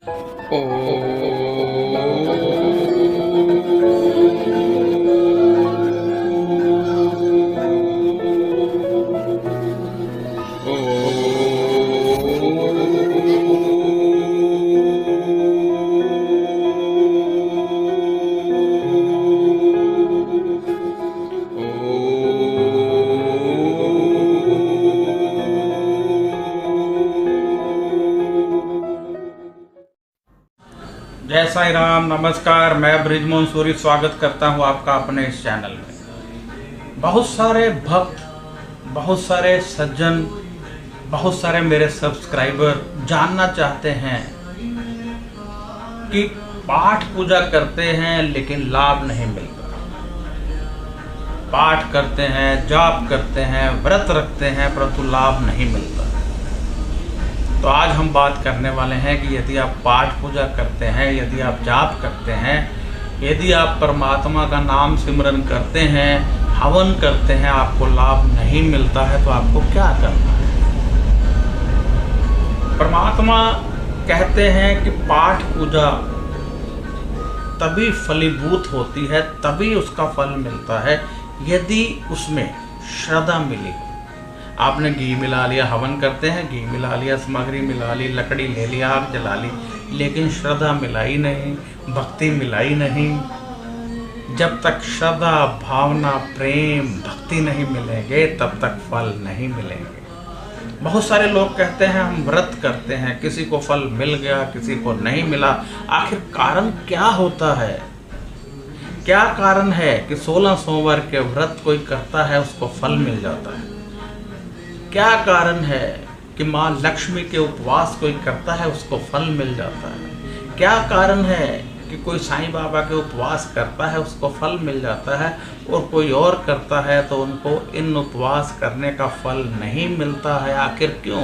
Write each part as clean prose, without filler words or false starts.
जय साई राम, नमस्कार। मैं ब्रिजमोहन सूरी स्वागत करता हूं आपका अपने इस चैनल में। बहुत सारे भक्त, बहुत सारे सज्जन, बहुत सारे मेरे सब्सक्राइबर जानना चाहते हैं कि पाठ पूजा करते हैं लेकिन लाभ नहीं मिलता। पाठ करते हैं, जाप करते हैं, व्रत रखते हैं, परंतु लाभ नहीं मिलता। तो आज हम बात करने वाले हैं कि यदि आप पाठ पूजा करते हैं, यदि आप जाप करते हैं, यदि आप परमात्मा का नाम सिमरन करते हैं, हवन करते हैं, आपको लाभ नहीं मिलता है तो आपको क्या करना है। परमात्मा कहते हैं कि पाठ पूजा तभी फलीभूत होती है, तभी उसका फल मिलता है यदि उसमें श्रद्धा मिली। आपने घी मिला लिया, हवन करते हैं, घी मिला लिया, सामग्री मिला ली, लकड़ी ले लिया, आग जला ली, लेकिन श्रद्धा मिलाई नहीं, भक्ति मिलाई नहीं। जब तक श्रद्धा, भावना, प्रेम, भक्ति नहीं मिलेंगे तब तक फल नहीं मिलेंगे। बहुत सारे लोग कहते हैं हम व्रत करते हैं, किसी को फल मिल गया, किसी को नहीं मिला। आखिर कारण क्या होता है? क्या कारण है कि 16 सोमवार के व्रत कोई करता है उसको फल मिल जाता है? क्या कारण है कि माँ लक्ष्मी के उपवास कोई करता है उसको फल मिल जाता है? क्या कारण है कि कोई साईं बाबा के उपवास करता है उसको फल मिल जाता है और कोई और करता है तो उनको इन उपवास करने का फल नहीं मिलता है? आखिर क्यों?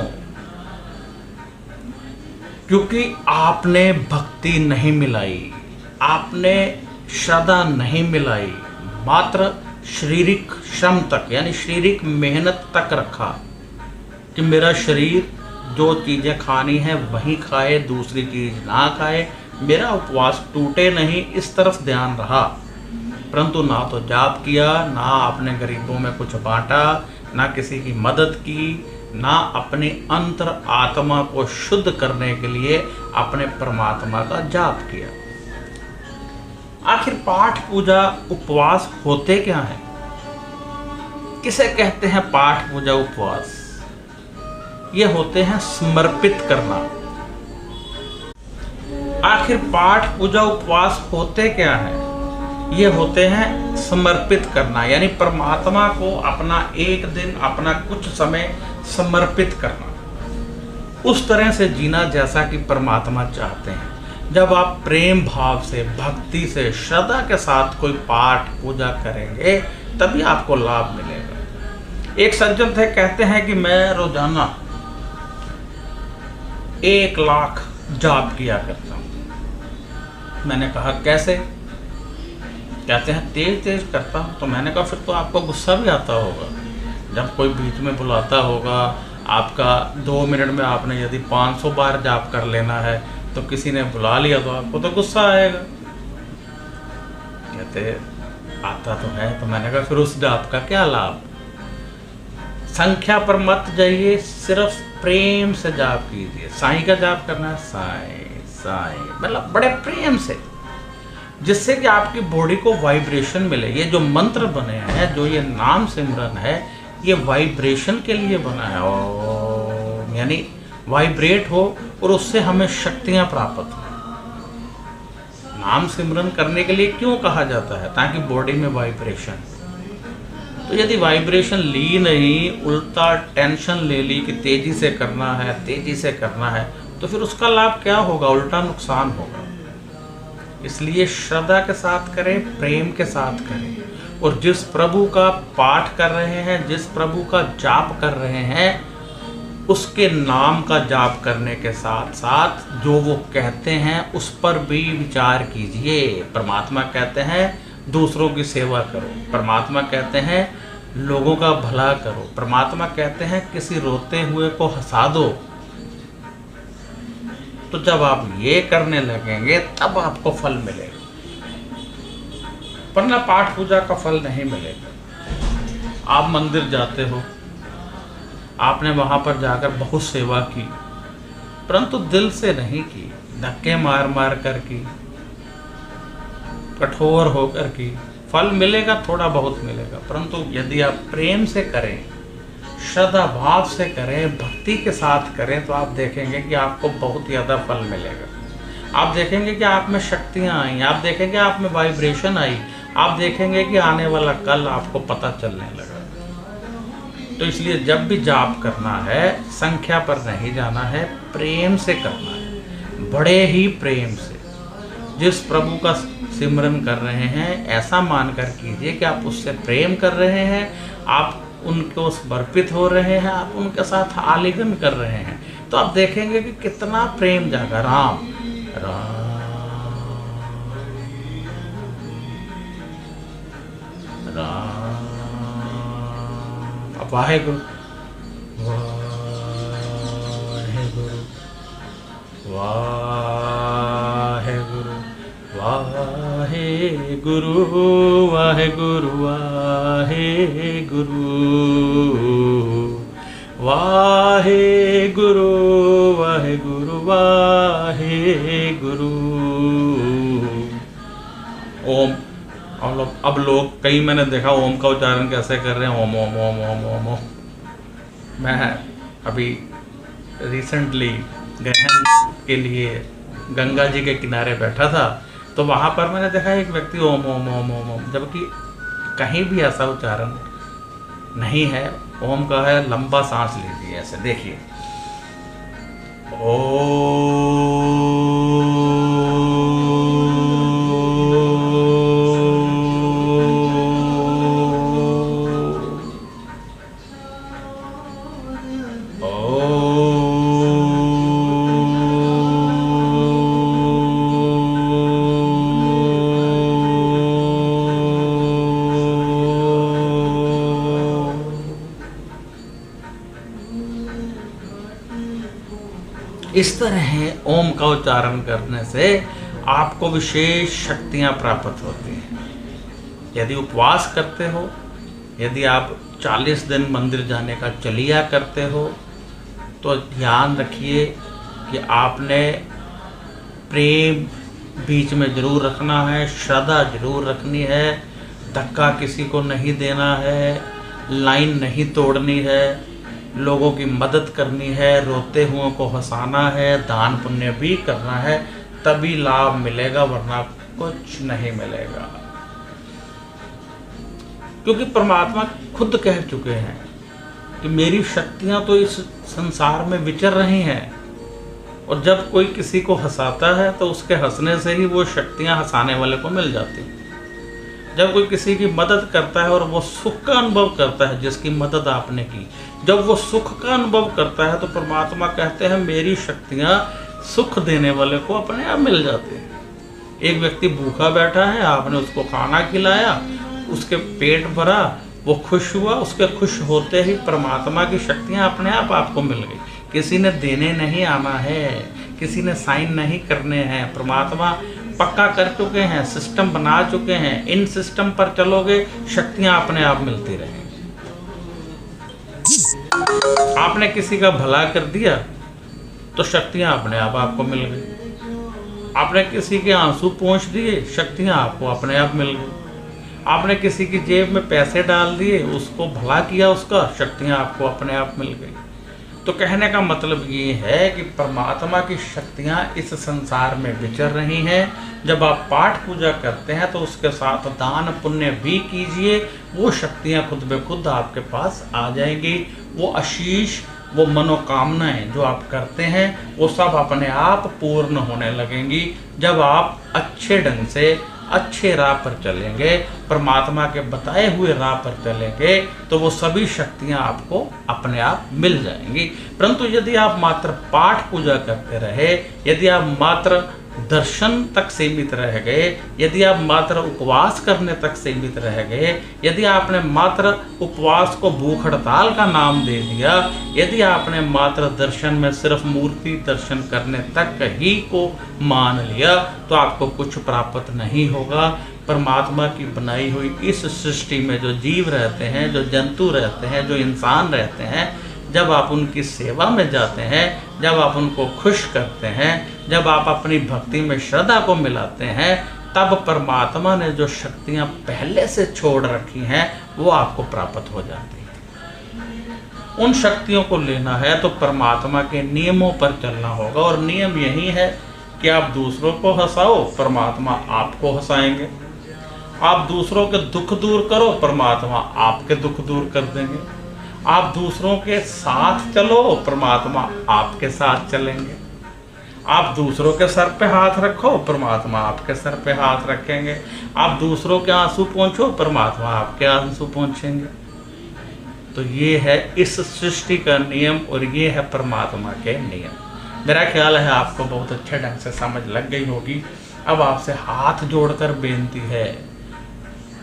क्योंकि आपने भक्ति नहीं मिलाई, आपने श्रद्धा नहीं मिलाई, मात्र शारीरिक श्रम तक यानी शारीरिक मेहनत तक रखा कि मेरा शरीर जो चीज़ें खानी है वही खाए, दूसरी चीज़ ना खाए, मेरा उपवास टूटे नहीं, इस तरफ ध्यान रहा। परंतु ना तो जाप किया, ना आपने गरीबों में कुछ बांटा, ना किसी की मदद की, ना अपनी अंतर आत्मा को शुद्ध करने के लिए अपने परमात्मा का जाप किया। आखिर पाठ पूजा उपवास होते क्या हैं? किसे कहते हैं पाठ पूजा उपवास? ये होते हैं समर्पित करना। आखिर पाठ पूजा उपवास होते क्या हैं? ये होते हैं समर्पित करना, यानी परमात्मा को अपना एक दिन, अपना कुछ समय समर्पित करना, उस तरह से जीना जैसा कि परमात्मा चाहते हैं। जब आप प्रेम भाव से, भक्ति से, श्रद्धा के साथ कोई पाठ पूजा करेंगे तभी आपको लाभ मिलेगा। एक सज्जन थे, कहते हैं कि मैं रोजाना 1 लाख जाप किया करता हूँ। मैंने कहा कैसे? कहते हैं तेज तेज करता हूँ। तो मैंने कहा फिर तो आपको गुस्सा भी आता होगा जब कोई बीच में बुलाता होगा आपका। 2 मिनट में आपने यदि 500 बार जाप कर लेना है तो किसी ने बुला लिया तो आपको तो गुस्सा आएगा। कहते आता तो है। तो मैंने कहा फिर उस जाप का क्या लाभ? संख्या पर मत जाइए, सिर्फ प्रेम से जाप कीजिए। साईं का जाप करना है, साईं साईं, मतलब बड़े प्रेम से, जिससे कि आपकी बॉडी को वाइब्रेशन मिले। ये जो मंत्र बने हैं, जो ये नाम सिमरन है, ये वाइब्रेशन के लिए बना है। ओम यानी वाइब्रेट हो और उससे हमें शक्तियां प्राप्त हो। नाम सिमरन करने के लिए क्यों कहा जाता है? ताकि बॉडी में वाइब्रेशन। तो यदि वाइब्रेशन ली नहीं, उल्टा टेंशन ले ली कि तेजी से करना है, तेजी से करना है, तो फिर उसका लाभ क्या होगा? उल्टा नुकसान होगा। इसलिए श्रद्धा के साथ करें, प्रेम के साथ करें। और जिस प्रभु का पाठ कर रहे हैं, जिस प्रभु का जाप कर रहे हैं, उसके नाम का जाप करने के साथ साथ जो वो कहते हैं उस पर भी विचार कीजिए। परमात्मा कहते हैं दूसरों की सेवा करो, परमात्मा कहते हैं लोगों का भला करो, परमात्मा कहते हैं किसी रोते हुए को हंसा दो। तो जब आप ये करने लगेंगे तब आपको फल मिलेगा, वरना पाठ पूजा का फल नहीं मिलेगा। आप मंदिर जाते हो, आपने वहाँ पर जाकर बहुत सेवा की, परंतु दिल से नहीं की, धक्के मार मार कर की, कठोर होकर की, फल मिलेगा, थोड़ा बहुत मिलेगा। परंतु यदि आप प्रेम से करें, श्रद्धा भाव से करें, भक्ति के साथ करें, तो आप देखेंगे कि आपको बहुत ज़्यादा फल मिलेगा। आप देखेंगे कि आप में शक्तियाँ आई, आप देखेंगे आप में वाइब्रेशन आई, आप देखेंगे कि आने वाला कल आपको पता चलने लगा। तो इसलिए जब भी जाप करना है, संख्या पर नहीं जाना है, प्रेम से करना है, बड़े ही प्रेम से। जिस प्रभु का सिमरन कर रहे हैं, ऐसा मानकर कीजिए कि आप उससे प्रेम कर रहे हैं, आप उनको समर्पित हो रहे हैं, आप उनके साथ आलिंगन कर रहे हैं, तो आप देखेंगे कि कितना प्रेम जागा। राम राम राम, अब वाहेगुरु वाहेगुरु वाहेगुरु वाहेगुरु वाहेगुरु वाहेगुरु वाहेगुरु वाहेगुरु वाहेगुरु। ओम। अब लोग कई, मैंने देखा ओम का उच्चारण कैसे कर रहे हैं, ओम ओम ओम ओम ओम ओम। मैं अभी रिसेंटली ग्रहण के लिए गंगा जी के किनारे बैठा था, तो वहाँ पर मैंने देखा एक व्यक्ति ओम ओम ओम ओम ओम, जबकि कहीं भी ऐसा उच्चारण नहीं है। ओम का है लंबा सांस लीजिए, ऐसे देखिए, इस तरह ओम का उच्चारण करने से आपको विशेष शक्तियां प्राप्त होती हैं। यदि उपवास करते हो, यदि आप 40 दिन मंदिर जाने का चलिया करते हो, तो ध्यान रखिए कि आपने प्रेम बीच में जरूर रखना है, श्रद्धा जरूर रखनी है, धक्का किसी को नहीं देना है, लाइन नहीं तोड़नी है, लोगों की मदद करनी है, रोते हुओं को हंसाना है, दान पुण्य भी करना है, तभी लाभ मिलेगा, वरना कुछ नहीं मिलेगा। क्योंकि परमात्मा खुद कह चुके हैं कि मेरी शक्तियां तो इस संसार में विचर रही हैं, और जब कोई किसी को हंसाता है तो उसके हंसने से ही वो शक्तियां हंसाने वाले को मिल जाती हैं। जब कोई किसी की मदद करता है और वो सुख का अनुभव करता है, जिसकी मदद आपने की, जब वो सुख का अनुभव करता है, तो परमात्मा कहते हैं मेरी शक्तियां सुख देने वाले को अपने आप मिल जाती हैं। एक व्यक्ति भूखा बैठा है, आपने उसको खाना खिलाया, उसके पेट भरा, वो खुश हुआ, उसके खुश होते ही परमात्मा की शक्तियां अपने आप आपको मिल गई। किसी ने देने नहीं आना है, किसी ने साइन नहीं करने हैं, परमात्मा पक्का कर चुके हैं, सिस्टम बना चुके हैं। इन सिस्टम पर चलोगे, शक्तियां अपने आप मिलती रहेंगी। आपने किसी का भला कर दिया तो शक्तियां अपने आप आपको मिल गई। आपने किसी के आंसू पोंछ दिए, शक्तियां आपको अपने आप मिल गई। आपने किसी की जेब में पैसे डाल दिए, उसको भला किया, उसका शक्तियां आपको अपने आप मिल गई। तो कहने का मतलब ये है कि परमात्मा की शक्तियाँ इस संसार में विचर रही हैं। जब आप पाठ पूजा करते हैं तो उसके साथ दान पुण्य भी कीजिए, वो शक्तियाँ खुद ब खुद आपके पास आ जाएंगी। वो आशीष, वो मनोकामनाएं जो आप करते हैं, वो सब अपने आप पूर्ण होने लगेंगी। जब आप अच्छे ढंग से अच्छे राह पर चलेंगे, परमात्मा के बताए हुए राह पर चलेंगे, तो वो सभी शक्तियां आपको अपने आप मिल जाएंगी। परंतु यदि आप मात्र पाठ पूजा करते रहे, यदि आप मात्र दर्शन तक सीमित रह गए, यदि आप मात्र उपवास करने तक सीमित रह गए, यदि आपने मात्र उपवास को भूख हड़ताल का नाम दे दिया, यदि आपने मात्र दर्शन में सिर्फ मूर्ति दर्शन करने तक ही को मान लिया, तो आपको कुछ प्राप्त नहीं होगा। परमात्मा की बनाई हुई इस सृष्टि में जो जीव रहते हैं, जो जंतु रहते हैं, जो इंसान रहते हैं, जब आप उनकी सेवा में जाते हैं, जब आप उनको खुश करते हैं, जब आप अपनी भक्ति में श्रद्धा को मिलाते हैं, तब परमात्मा ने जो शक्तियां पहले से छोड़ रखी हैं वो आपको प्राप्त हो जाती हैं। उन शक्तियों को लेना है तो परमात्मा के नियमों पर चलना होगा, और नियम यही है कि आप दूसरों को हंसाओ, परमात्मा आपको हंसाएंगे। आप दूसरों के दुख दूर करो, परमात्मा आपके दुख दूर कर देंगे। आप दूसरों के साथ चलो, परमात्मा आपके साथ चलेंगे। आप दूसरों के सर पे हाथ रखो, परमात्मा आपके सर पे हाथ रखेंगे। आप दूसरों के आंसू पोंछो, परमात्मा आपके आंसू पोंछेंगे। तो ये है इस सृष्टि का नियम, और ये है परमात्मा के नियम। मेरा ख्याल है आपको बहुत अच्छे ढंग से समझ लग गई होगी। अब आपसे हाथ जोड़कर बेनती है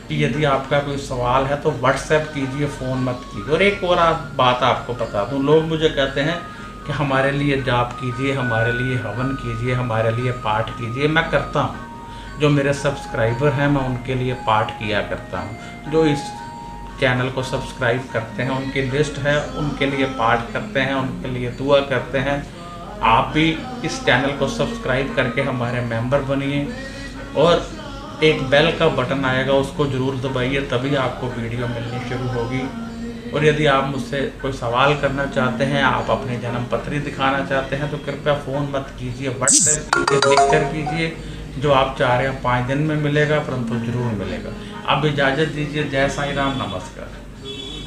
कि यदि आपका कोई सवाल है तो व्हाट्सएप कीजिए, फ़ोन मत कीजिए। और एक और बात आपको बता दूं, लोग मुझे कहते हैं कि हमारे लिए जाप कीजिए, हमारे लिए हवन कीजिए, हमारे लिए पाठ कीजिए। मैं करता हूं, जो मेरे सब्सक्राइबर हैं मैं उनके लिए पाठ किया करता हूं। जो इस चैनल को सब्सक्राइब करते हैं उनकी लिस्ट है, उनके लिए पाठ करते हैं, उनके लिए दुआ करते हैं। आप भी इस चैनल को सब्सक्राइब करके हमारे मेंबर बनिए, और एक बेल का बटन आएगा उसको ज़रूर दबाइए, तभी आपको वीडियो मिलनी शुरू होगी। और यदि आप मुझसे कोई सवाल करना चाहते हैं, आप अपनी जन्म पत्री दिखाना चाहते हैं, तो कृपया फ़ोन मत कीजिए, व्हाट्सएप कीजिए, लिख कर कीजिए। जो आप 4 या 5 दिन में मिलेगा, परंतु ज़रूर मिलेगा। आप इजाज़त दीजिए। जय साईं राम, नमस्कार।